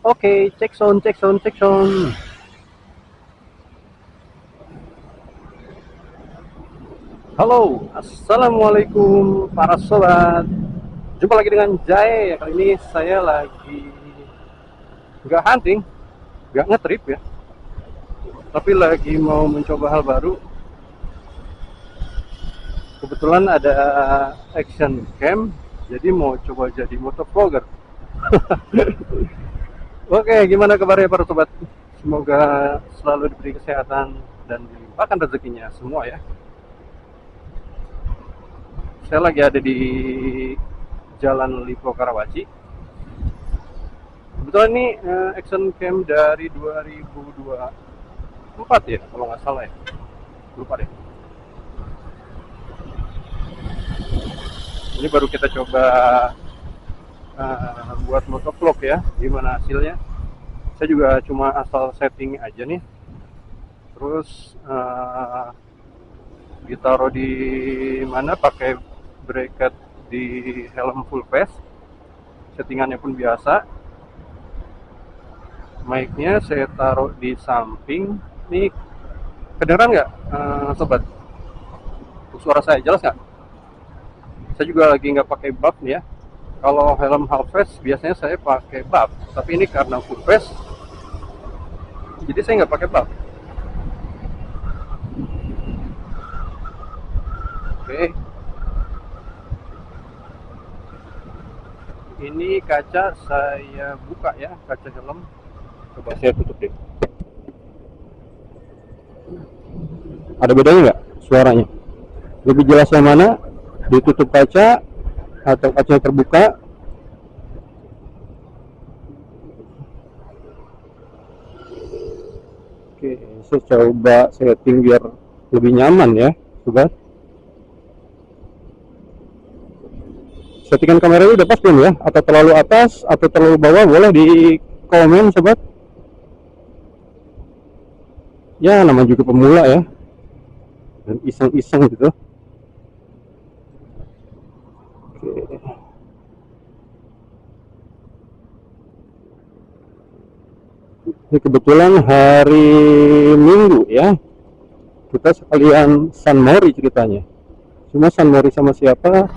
Oke, cek sound, cek sound, cek sound. Halo, assalamualaikum para sobat. Jumpa lagi dengan Jai. Kali ini saya lagi nggak hunting, nggak ngetrip ya, tapi lagi mau mencoba hal baru. Kebetulan ada action cam, jadi mau coba jadi motovlogger. Oke, gimana kabarnya para sobat? Semoga selalu diberi kesehatan dan dilimpahkan rezekinya semua ya. Saya lagi ada di Jalan Lipo Karawaci. Kebetulan ini action cam dari 2024 ya, kalau nggak salah ya. Lupa deh. Ini baru kita coba buat motovlog ya, gimana hasilnya. Saya juga cuma asal setting aja nih. Terus ditaruh di mana, pakai bracket di helm full face. Settingannya pun biasa. Mic-nya saya taruh di samping. Nih, kedengeran nggak sobat? Suara saya jelas nggak? Saya juga lagi nggak pakai buff nih ya. Kalau helm half face biasanya saya pakai buff, tapi ini karena full face, jadi saya nggak pakai buff. Oke, ini kaca saya buka ya, kaca helm. Coba saya tutup deh. Ada bedanya nggak suaranya? Lebih jelas yang mana? Ditutup kaca atau kaca terbuka? Oke, saya coba setting biar lebih nyaman ya, sobat. Settingan kameranya udah pas belum ya? Atau terlalu atas atau terlalu bawah? Boleh di komen, sobat. Ya, namanya juga pemula ya, dan iseng-iseng gitu. Oke. Ini kebetulan hari Minggu ya. Kita sekalian San Mori ceritanya. Cuma San Mori sama siapa?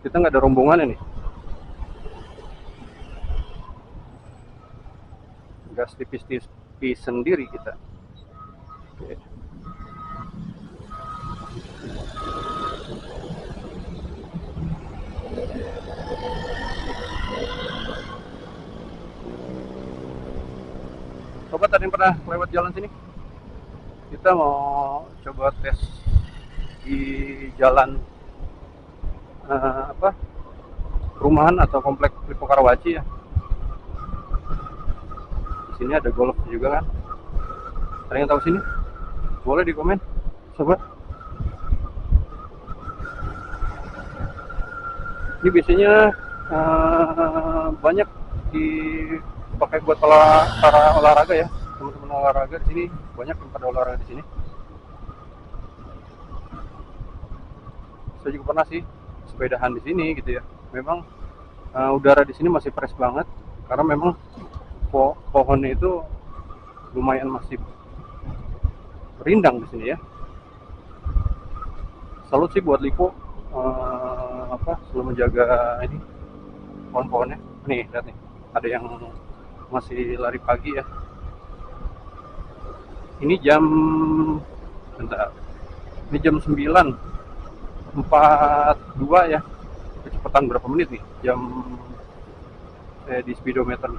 Kita nggak ada rombongan ini. Gas tipis-tipis sendiri kita. Oke. Sobat, ada yang pernah lewat jalan sini? Kita mau coba tes di jalan apa, perumahan atau komplek Lipo Karawaci ya. Di sini ada golf juga kan. Ada yang tahu sini? Boleh di komen, sobat. Ini biasanya banyak dipakai buat para olahraga ya. Teman-teman olahraga di sini banyak yang pada olahraga di sini. Saya juga pernah sih sepedahan di sini gitu ya. Memang udara di sini masih fresh banget karena memang pohonnya itu lumayan masih rindang di sini ya. Salut sih buat Lipo selalu menjaga ini pohon-pohonnya. Nih, lihat nih, ada yang masih lari pagi ya. Ini jam bentar. Ini jam 9.42 ya. Kecepatan berapa menit nih? Jam di speedometer.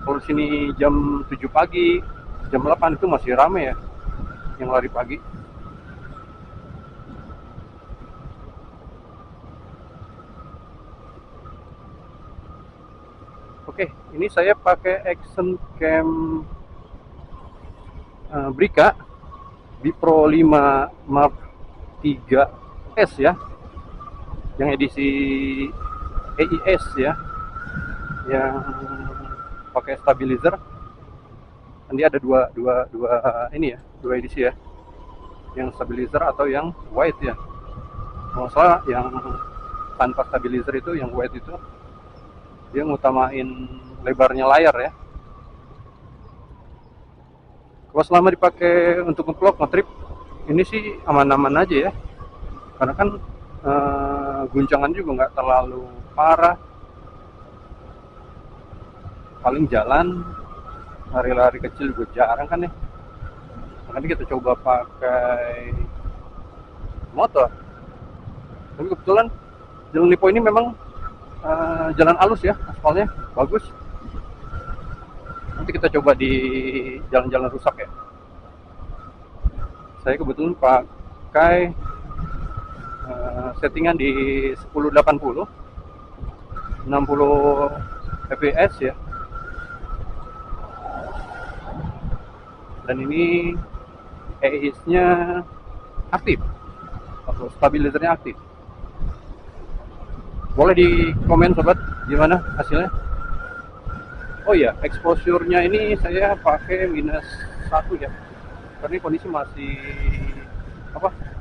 Kalau sini jam 7 pagi, jam 8 itu masih rame ya yang lari pagi. Oke, ini saya pakai action cam Brica Bipro 5 Mark 3S ya, yang edisi EIS ya, yang pakai stabilizer. Nanti ada dua ini ya, dua edisi ya, yang stabilizer atau yang white ya. Kalau salah yang tanpa stabilizer itu, yang white itu dia ngutamain lebarnya layar ya. Kalau selama dipakai untuk ngevlog ngetrip ini sih aman-aman aja ya, karena kan guncangan juga nggak terlalu parah, paling jalan lari-lari kecil juga jarang kan ya. Makanya kita coba pakai motor. Tapi kebetulan jalan Lipo ini memang jalan halus ya, aspalnya bagus. Nanti kita coba di jalan-jalan rusak ya. Saya kebetulan pakai settingan di 1080 60 fps ya, dan ini EIS-nya aktif atau stabilizernya aktif. Boleh di komen sobat gimana hasilnya. Oh iya, exposure-nya ini saya pakai -1 ya, karena kondisi masih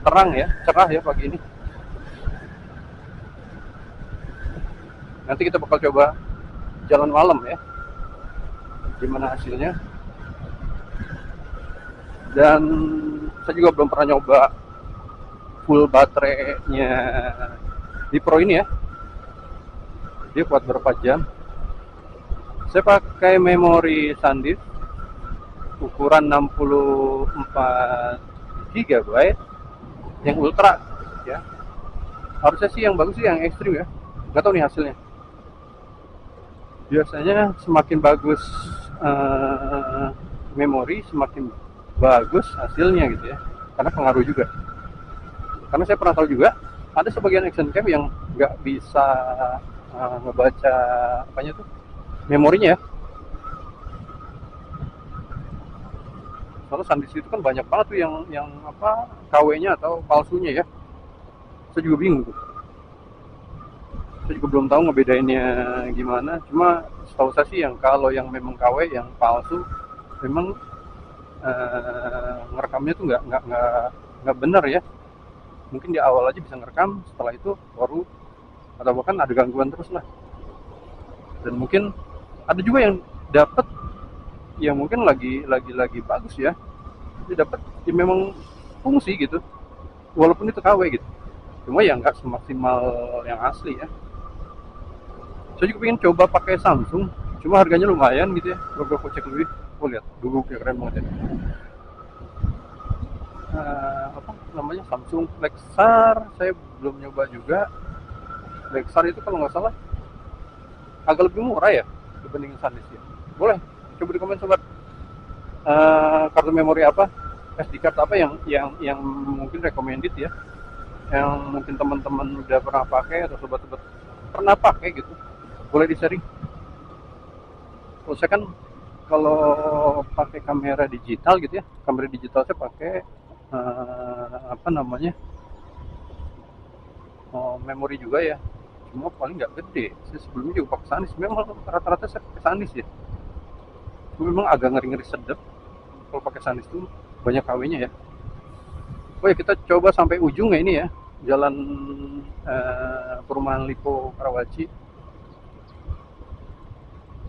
terang ya, cerah ya pagi ini. Nanti kita bakal coba jalan malam ya, gimana hasilnya. Dan saya juga belum pernah nyoba full baterainya di Pro ini ya, dia kuat berapa jam. Saya pakai memori SanDisk ukuran 64 GB yang ultra ya. Harusnya sih yang bagus sih yang ekstrim ya, nggak tahu nih hasilnya. Biasanya semakin bagus memori semakin bagus hasilnya gitu ya, karena pengaruh juga. Karena saya pernah tahu juga ada sebagian action cam yang nggak bisa ngebaca memorinya ya. Soalnya SanDisk itu kan banyak banget tuh yang KW-nya atau palsunya ya. Saya juga bingung tuh. Saya juga belum tahu ngebedainnya gimana. Cuma setahu saya sih kalau yang memang KW, yang palsu, memang ngerekamnya tuh nggak benar ya. Mungkin di awal aja bisa ngerekam, setelah itu baru atau bahkan ada gangguan terus lah. Dan mungkin ada juga yang dapat yang mungkin lagi bagus ya, dia dapat ya memang fungsi gitu, walaupun itu KW gitu, cuma ya nggak semaksimal yang asli ya. Saya juga pengen coba pakai Samsung, cuma harganya lumayan gitu ya, beberapa cek lebih. Oh lihat, duduknya keren banget ya. Samsung Lexar saya belum nyoba juga. Lexar itu kalau nggak salah agak lebih murah ya dibandingin SanDisk ya. Boleh coba di komen sobat, kartu memori apa, SD card apa yang mungkin recommended ya, yang mungkin teman-teman udah pernah pakai atau sobat-sobat pernah pakai gitu, boleh di sharing. Kalau saya kan kalau pakai kamera digital gitu ya, kamera digital saya pakai memori juga ya, cuma paling nggak gede. Saya sebelumnya juga pakai SanDisk, memang rata-rata saya pakai SanDisk ya. Memang agak ngeri-ngeri sedep kalau pakai SanDisk itu, banyak KW-nya ya. Oh ya, kita coba sampai ujung ya ini ya, jalan perumahan Lipo Karawaci.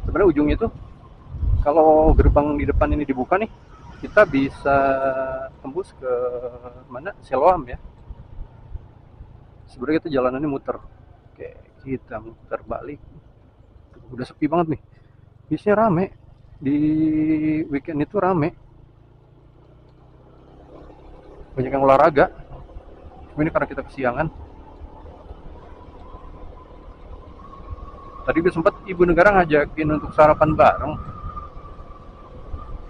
Sebenarnya ujungnya itu kalau gerbang di depan ini dibuka nih, kita bisa tembus ke mana, Siloam ya. Sebenarnya kita jalanannya muter. Oke, kita muter balik. Udah sepi banget nih. Biasanya rame. Di weekend itu rame. Banyak yang olahraga. Cuma ini karena kita kesiangan. Tadi sempat ibu negara ngajakin untuk sarapan bareng.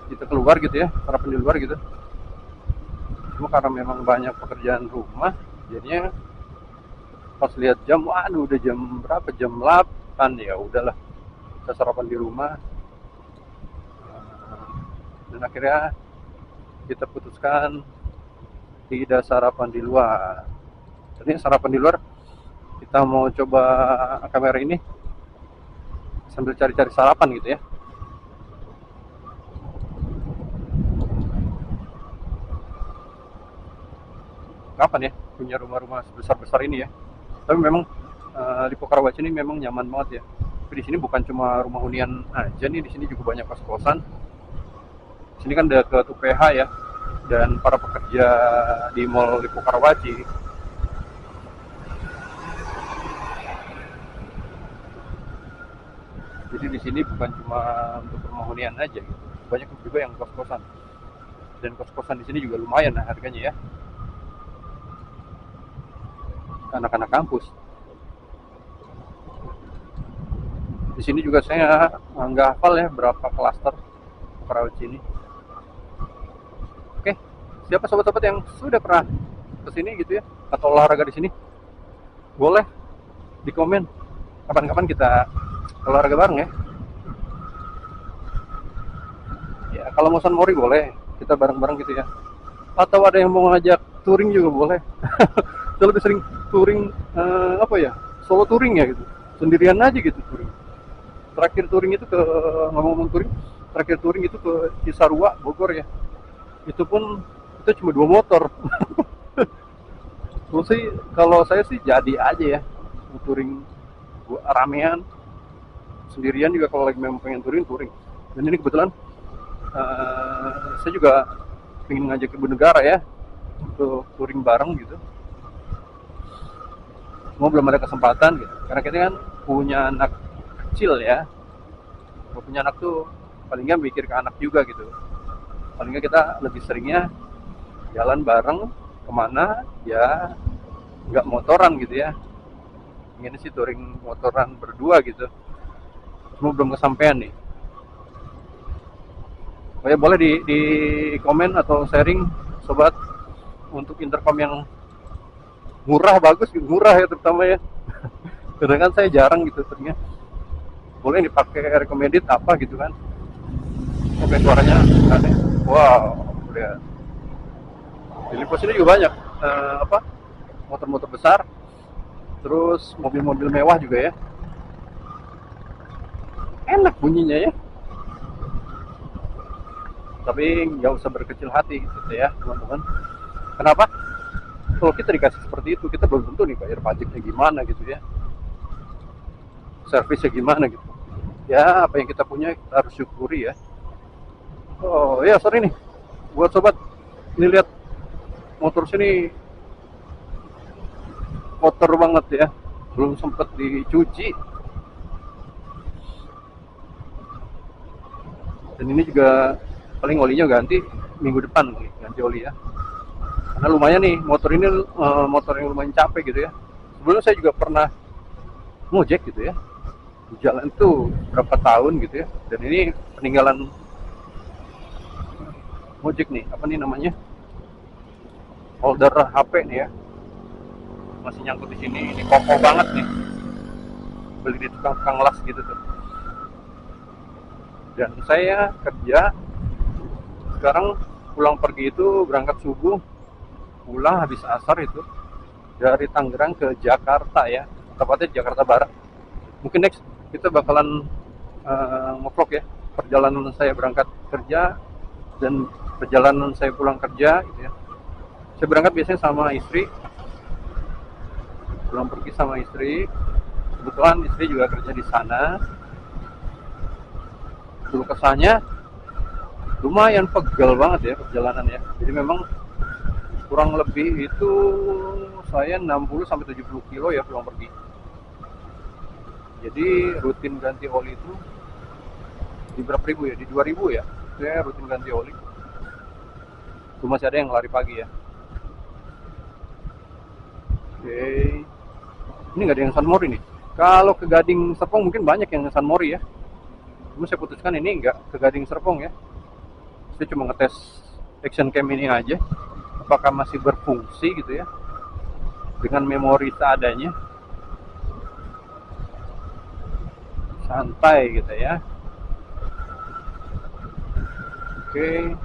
Kita keluar gitu ya, sarapan di luar gitu. Cuma karena memang banyak pekerjaan rumah, jadinya pas lihat jam, waduh udah jam berapa, jam 8, ya udahlah kita sarapan di rumah. Dan akhirnya kita putuskan tidak sarapan di luar. Jadi sarapan di luar, kita mau coba kamera ini sambil cari-cari sarapan gitu ya. Kapan ya punya rumah-rumah sebesar-besar ini ya. Tapi memang Lipo Karawaci ini memang nyaman banget ya. Tapi di sini bukan cuma rumah hunian aja nih, di sini juga banyak kos-kosan. Di sini kan dekat UPH ya, dan para pekerja di Mall Lippo Karawaci. Jadi di sini bukan cuma untuk rumah hunian aja gitu, banyak juga yang kos-kosan. Dan kos-kosan di sini juga lumayan lah harganya ya, anak-anak kampus. Di sini juga saya nggak hafal ya berapa klaster Karawaci ini. Oke, siapa sobat-sobat yang sudah pernah ke sini gitu ya, atau olahraga di sini, boleh di komen. Kapan-kapan kita olahraga bareng ya. Ya kalau mau San Mori boleh, kita bareng-bareng gitu ya. Atau ada yang mau ngajak touring juga boleh. Saya lebih sering touring apa ya, solo touring ya gitu, sendirian aja gitu touring. Terakhir touring itu ke, ngomong-ngomong touring, terakhir touring itu ke Cisarua Bogor ya, itu pun itu cuma 2 motor. Terus sih kalau saya sih jadi aja ya touring ramean, sendirian juga kalau lagi memang pengen touring touring. Dan ini kebetulan saya juga ingin ngajak ibu negara ya untuk touring bareng gitu. Semua belum ada kesempatan gitu, karena kita kan punya anak kecil ya. Kalau punya anak tuh paling nggak mikir ke anak juga gitu. Paling nggak kita lebih seringnya jalan bareng kemana ya, nggak motoran gitu ya. Ini sih touring motoran berdua gitu. Semua belum kesampaian nih. Oh ya, boleh di komen atau sharing sobat untuk intercom yang murah, bagus, murah ya terutama ya. Karena kan saya jarang gitu ternyata. Boleh dipakai recommended apa gitu kan. Oke, suaranya aneh. Wow, udah. Di Lipo sini juga banyak apa, motor-motor besar, terus mobil-mobil mewah juga ya. Enak bunyinya ya. Tapi nggak usah berkecil hati gitu ya teman-teman. Kenapa? Kalau kita dikasih seperti itu, kita belum tentu nih bayar pajaknya gimana gitu ya, servisnya gimana gitu ya. Apa yang kita punya kita harus syukuri ya. Oh ya, sorry nih buat sobat, ini lihat motor sini kotor banget ya, belum sempet dicuci. Dan ini juga paling olinya ganti minggu depan nih, ganti oli ya. Karena lumayan nih motor ini, motor yang lumayan capek gitu ya. Sebelumnya saya juga pernah ngojek gitu ya, di jalan itu berapa tahun gitu ya. Dan ini peninggalan ngojek nih, apa nih namanya, holder HP nih ya, masih nyangkut di sini. Ini kokoh banget nih, beli di tukang las gitu tuh. Dan saya kerja sekarang, pulang pergi itu berangkat subuh, pulang habis asar itu dari Tangerang ke Jakarta ya, tepatnya Jakarta Barat. Mungkin next kita bakalan ngevlog ya perjalanan saya berangkat kerja dan perjalanan saya pulang kerja gitu ya. Saya berangkat biasanya sama istri, pulang pergi sama istri. Kebetulan istri juga kerja di sana. Dulu kesannya lumayan pegel banget ya perjalanan ya. Jadi memang kurang lebih itu saya 60 sampai 70 kilo ya pulang pergi. Jadi rutin ganti oli itu di berapa ribu ya? Di 2000 ya. Saya rutin ganti oli. Itu masih ada yang lari pagi ya. Oke. Ini nggak ada yang San Mori nih. Kalau ke Gading Serpong mungkin banyak yang San Mori ya. Cuma saya putuskan ini nggak ke Gading Serpong ya. Saya cuma ngetes action cam ini aja, apakah masih berfungsi gitu ya, dengan memori seadanya, santai gitu ya. Oke.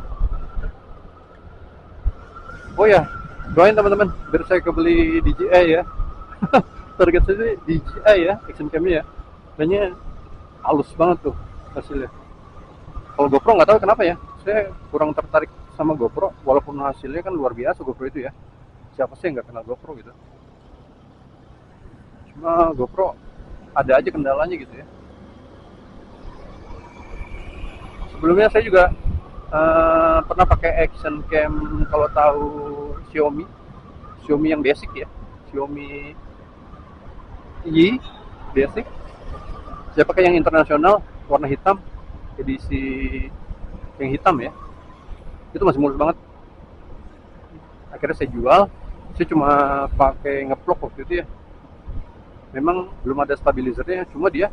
Oh ya, doain teman-teman biar saya kebeli DJI ya. Target saya DJI ya, action camnya ya. Kayaknya halus banget tuh hasilnya. Kalau GoPro nggak tahu kenapa ya, saya kurang tertarik sama GoPro, walaupun hasilnya kan luar biasa GoPro itu ya. Siapa sih yang nggak kenal GoPro gitu? Cuma GoPro ada aja kendalanya gitu ya. Sebelumnya saya juga pernah pakai action cam, kalau tahu Xiaomi, Xiaomi yang basic ya, Xiaomi Y basic. Saya pakai yang internasional warna hitam, edisi yang hitam ya, itu masih mulus banget. Akhirnya saya jual. Saya cuma pakai ngevlog waktu itu ya, memang belum ada stabilizernya, cuma dia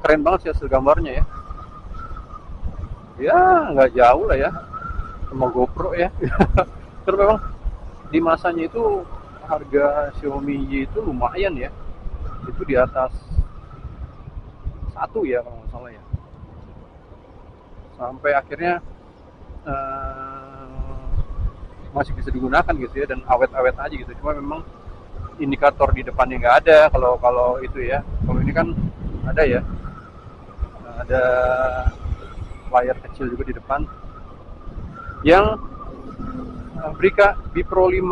keren banget sih hasil gambarnya ya. Ya nggak jauh lah ya sama GoPro ya. Terus memang di masanya itu harga Xiaomi Y itu lumayan ya, itu di atas satu ya kalau nggak salah ya. Sampai akhirnya masih bisa digunakan gitu ya, dan awet-awet aja gitu. Cuma memang indikator di depannya nggak ada kalau kalau itu ya. Kalau ini kan ada ya, ada layar kecil juga di depan. Yang Brika B Pro 5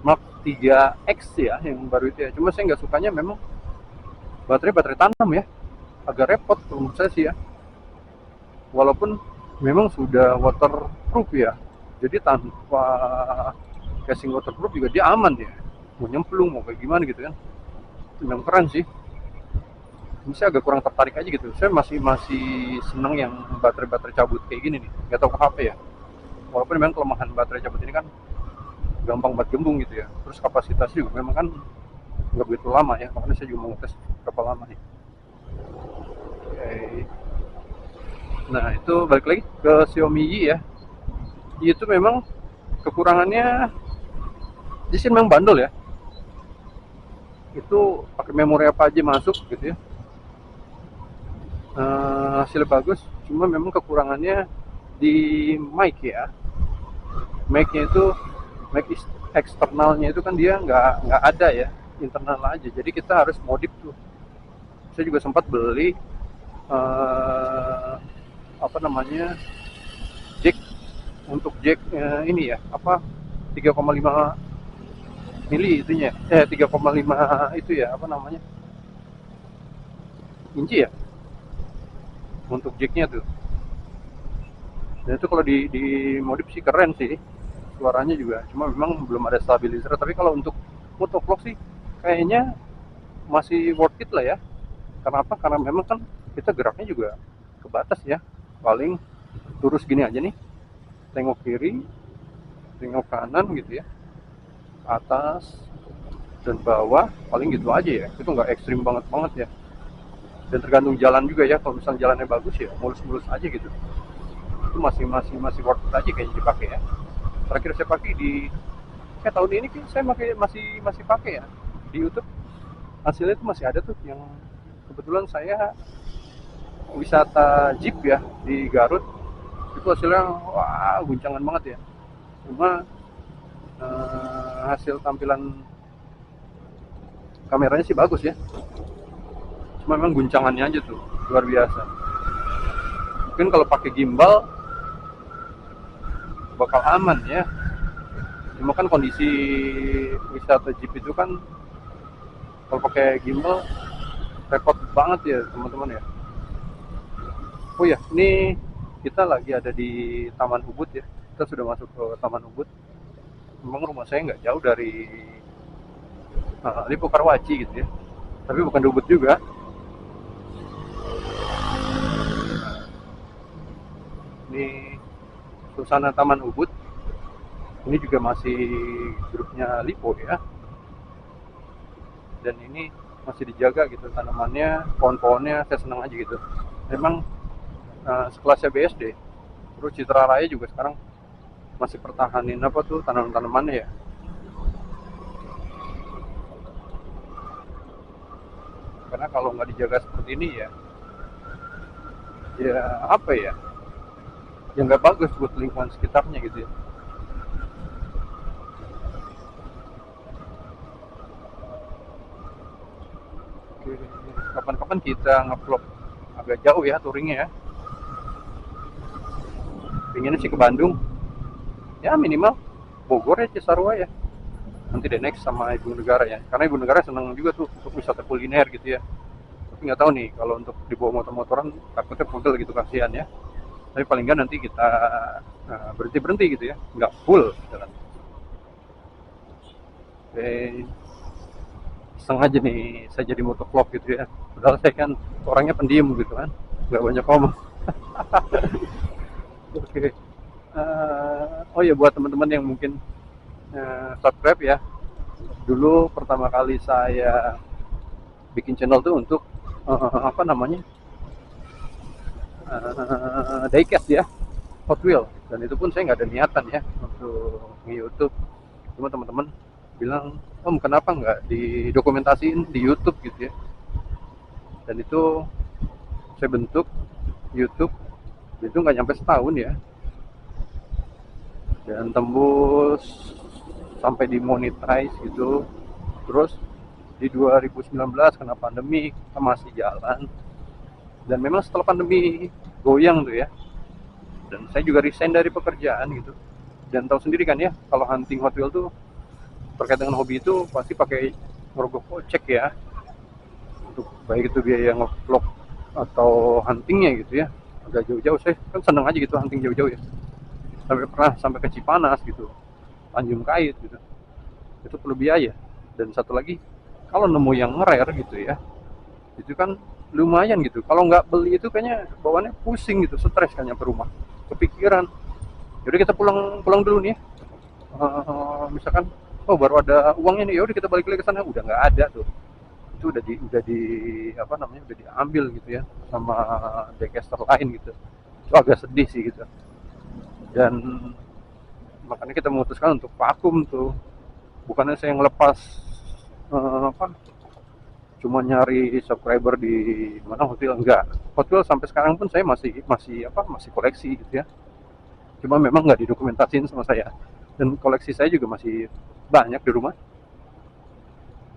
Mark 3X ya, yang baru itu ya. Cuma saya nggak sukanya memang baterai tanam ya, agak repot menurut saya sih ya. Walaupun memang sudah waterproof ya, jadi tanpa casing waterproof juga dia aman ya, mau nyemplung mau kayak gimana gitu kan. Memang keren sih. Ini saya agak kurang tertarik aja gitu. Saya masih seneng yang baterai cabut kayak gini nih, nggak tahu ke HP ya. Walaupun memang kelemahan baterai cabut ini kan gampang banget gembung gitu ya, terus kapasitasnya juga memang kan nggak begitu lama ya, makanya saya juga mau tes berapa lama nih. Oke. Nah itu balik lagi ke Xiaomi Y ya. Y itu memang kekurangannya di sini memang bandel ya, itu pakai memori apa aja masuk gitu ya. Hasilnya bagus, cuma memang kekurangannya di mic ya. Mic-nya itu mic eksternalnya itu kan dia nggak ada ya, internal aja, jadi kita harus modif tuh. Saya juga sempat beli apa namanya, jack, untuk jack ini ya, apa, 3,5 mili itunya, 3,5 itu ya, apa namanya, inci ya, untuk jacknya tuh. Dan itu kalau di modif sih keren sih, suaranya juga. Cuma memang belum ada stabilizer. Tapi kalau untuk motovlog sih kayaknya masih worth it lah ya. Kenapa? Karena memang kan kita geraknya juga kebatas ya. Paling lurus gini aja nih, tengok kiri, tengok kanan gitu ya, atas dan bawah, paling gitu aja ya. Itu nggak ekstrim banget ya. Dan tergantung jalan juga ya. Kalau misalnya jalannya bagus ya mulus-mulus aja gitu. Itu masih worth it aja kayaknya dipakai ya. Terakhir saya pakai di tahun ini saya masih pakai ya di YouTube. Hasilnya itu masih ada tuh, yang kebetulan saya wisata jeep ya di Garut, itu hasilnya wah guncangan banget ya. Cuma hasil tampilan kameranya sih bagus ya, cuma memang guncangannya aja tuh luar biasa. Mungkin kalau pakai gimbal bakal aman ya, cuma kan kondisi wisata jeep itu kan kalau pakai gimbal repot banget ya teman-teman ya. Oh ya, ini kita lagi ada di Taman Ubud ya, kita sudah masuk ke Taman Ubud. Memang rumah saya nggak jauh dari Lipo Karwaci gitu ya, tapi bukan di Ubud juga. Ini suasana Taman Ubud. Ini juga masih grupnya Lipo ya, dan ini masih dijaga gitu tanamannya, pohon-pohonnya. Saya senang aja gitu. Memang sekelasnya BSD. Terus Citra Raya juga sekarang masih pertahanin apa tuh tanaman-tanamannya ya. Karena kalau nggak dijaga seperti ini ya apa ya, yang nggak bagus buat lingkungan sekitarnya gitu ya. Oke, kapan-kapan kita ngevlog agak jauh ya touringnya ya. Pinginnya sih ke Bandung ya, minimal Bogor ya, Cisarua ya, nanti the next sama Ibu Negara ya, karena Ibu Negara seneng juga tuh untuk wisata kuliner gitu ya. Tapi nggak tahu nih kalau untuk dibawa motor-motoran takutnya pegel gitu, kasihan ya. Tapi paling nggak nanti kita berhenti berhenti gitu ya, nggak full jalan. Oke, sengaja nih saya jadi motovlog gitu ya. Padahal saya kan orangnya pendiam gitu kan, nggak banyak ngomong. Oke. Oh ya, buat teman-teman yang mungkin subscribe ya. Dulu pertama kali saya bikin channel tuh untuk apa namanya, diecast ya, Hot Wheel. Dan itu pun saya nggak ada niatan ya untuk nge-YouTube. Cuma teman-teman bilang, om kenapa nggak didokumentasiin di YouTube gitu ya. Dan itu saya bentuk YouTube, itu nggak nyampe setahun ya, dan tembus sampai dimonetize gitu. Terus di 2019 kena pandemi, kita masih jalan. Dan memang setelah pandemi goyang tuh ya, dan saya juga resign dari pekerjaan gitu. Dan tahu sendiri kan ya, kalau hunting Hot Wheel tuh terkait dengan hobi itu pasti pakai ngerogoh kocek ya, untuk baik itu biaya ngevlog atau huntingnya gitu ya. Agak jauh-jauh, saya kan seneng aja gitu hunting jauh-jauh ya, sampai ke Cipanas gitu, Tanjung Kait gitu. Itu perlu biaya. Dan satu lagi, kalau nemu yang rare gitu ya, itu kan lumayan gitu. Kalau nggak beli itu kayaknya bawaannya pusing gitu, stres kan nyampe rumah, kepikiran. Jadi kita pulang pulang dulu nih ya. Misalkan oh baru ada uangnya nih, ya udah kita balik lagi ke sana, udah nggak ada tuh. Itu udah di apa namanya, udah diambil gitu ya sama decaster lain gitu. Itu agak sedih sih gitu. Dan makanya kita memutuskan untuk vakum tuh. Bukannya saya ngelepas apa, cuma nyari subscriber di mana hotel, enggak. Hotel sampai sekarang pun saya masih masih apa, masih koleksi gitu ya. Cuma memang nggak didokumentasin sama saya. Dan koleksi saya juga masih banyak di rumah.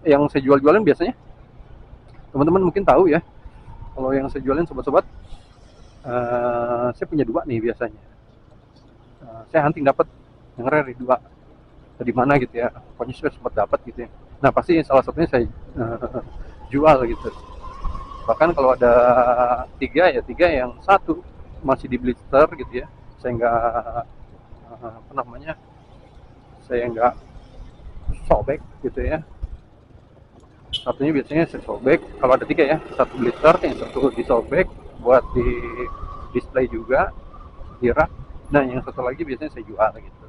Yang saya jual-jualin biasanya, teman-teman mungkin tahu ya, kalau yang saya jualin sobat-sobat, saya punya dua nih biasanya. Saya hunting dapat yang rare dua, di mana gitu ya, pokoknya saya sempat dapat gitu ya. Nah pasti salah satunya saya jual gitu. Bahkan kalau ada tiga ya tiga, yang satu masih di blister gitu ya, saya nggak apa namanya, saya nggak sobek gitu ya. Satunya biasanya saya sobek, kalau ada tiga ya, satu blister, yang satu disobek buat di display juga di rak. Nah yang satu lagi biasanya saya jual gitu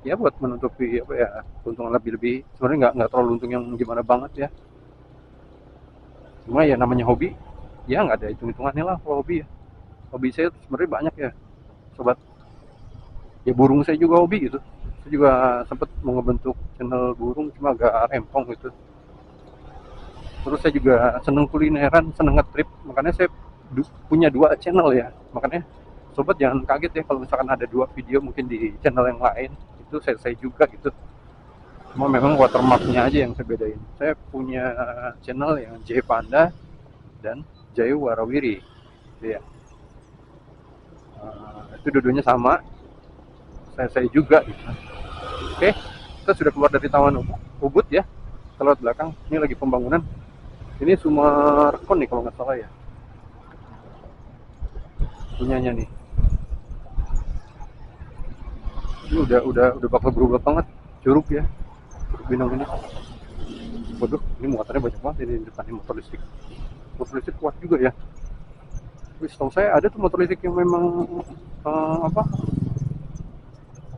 ya, buat menutupi apa ya, keuntungan lebih-lebih. Sebenarnya nggak terlalu untung yang gimana banget ya, cuma ya namanya hobi ya, nggak ada hitung-hitungannya lah kalau hobi ya. Hobi saya tuh sebenarnya banyak ya sobat. Ya burung saya juga hobi gitu, saya juga sempat mau ngebentuk channel burung, cuma agak rempong gitu. Terus saya juga seneng kulineran, seneng nge-trip, makanya saya punya dua channel ya. Makanya sobat jangan kaget ya kalau misalkan ada dua video mungkin di channel yang lain, itu saya juga gitu. Cuma memang watermarknya aja yang saya bedain. Saya punya channel yang J Panda dan Jayu Warawiri gitu ya. Itu dua-duanya sama, saya juga gitu. Oke, kita sudah keluar dari Taman Ubud ya. Kita lihat belakang, ini lagi pembangunan. Ini Sumarkon nih kalau nggak salah ya, punyanya nih. Ini udah bakal berubah banget, curug ya, curug Binong ini. Waduh, ini muatannya banyak banget ini di depan, ini motor listrik. Motor listrik kuat juga ya. Tapi setahu saya ada tuh motor listrik yang memang apa,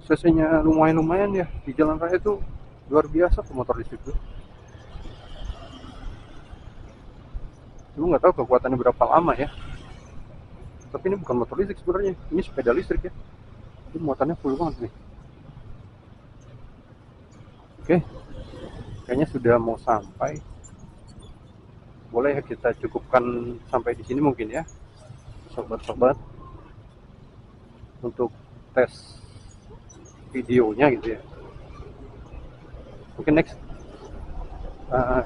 cc-nya lumayan ya, di jalan raya itu luar biasa tuh motor listrik tuh. Lu nggak tahu kekuatannya berapa lama ya. Tapi ini bukan motor listrik sebenarnya, ini sepeda listrik ya. Ini muatannya full banget nih. Oke, kayaknya sudah mau sampai. Boleh ya kita cukupkan sampai di sini mungkin ya, sobat-sobat, untuk tes videonya gitu ya. Mungkin next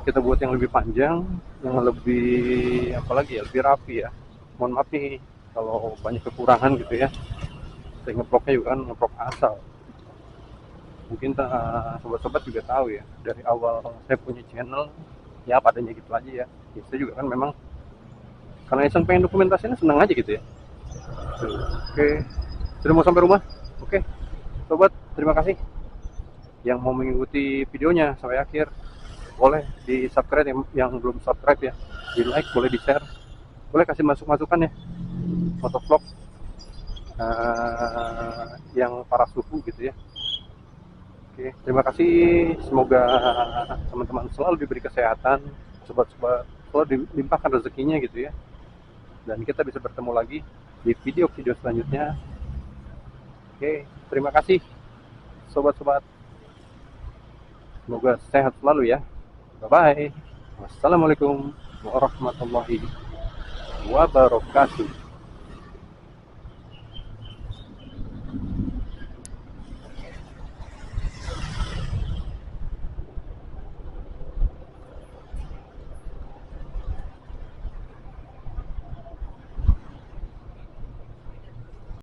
kita buat yang lebih panjang, yang lebih apalagi ya, lebih rapi ya. Mohon maaf nih kalau banyak kekurangan gitu ya. Saya ngevlognya juga kan ngevlog asal. Mungkin sobat-sobat juga tahu ya, dari awal saya punya channel ya padanya gitu aja ya. Saya juga kan memang karena iseng pengen dokumentasinya, seneng aja gitu ya. Oke, sudah mau sampai rumah. Oke sobat, terima kasih yang mau mengikuti videonya sampai akhir. Boleh di subscribe yang belum subscribe ya, di like, boleh di share, boleh kasih masukan ya, motovlog yang para suhu gitu ya. Oke, terima kasih, semoga teman-teman selalu diberi kesehatan, sobat-sobat selalu dilimpahkan rezekinya gitu ya, dan kita bisa bertemu lagi di video-video selanjutnya. Oke, terima kasih sobat-sobat, semoga sehat selalu ya. Bye bye. Wassalamualaikum warahmatullahi wabarakatuh.